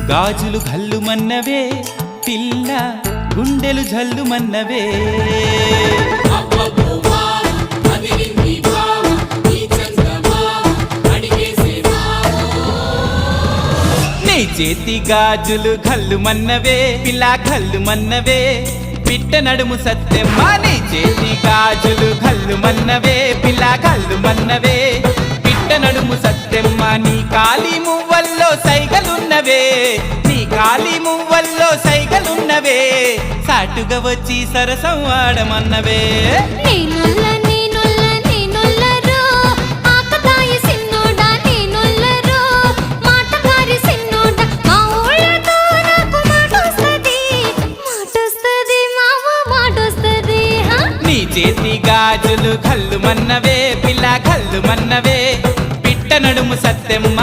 గాజులు ఘల్లుమన్నవే పిల్ల గుండెలు జల్లుమన్నవే నీ చేతి గాజులు ఘల్లుమన్నవే పిల్ల ఘల్లుమన్నవే పిట్ట నడుము సత్తెమ్మ నీ చేతి గాజులు ఘల్లుమన్నవే పిల్ల ఘల్లుమన్నవే పిట్ట నడుము సత్తెమ్మ నీ కాలి మువ్వల్లో సైగలున్నవే నీ కాలి మువ్వల్లో సైగలున్నవే సాటుగా వచ్చి సరసం ఆడమన్నవే నీ చేతి గాజులు ఘల్లుమన్నవే పిల్ల ఘల్లుమన్నవే పిట్ట నడుము సత్తెమ్మ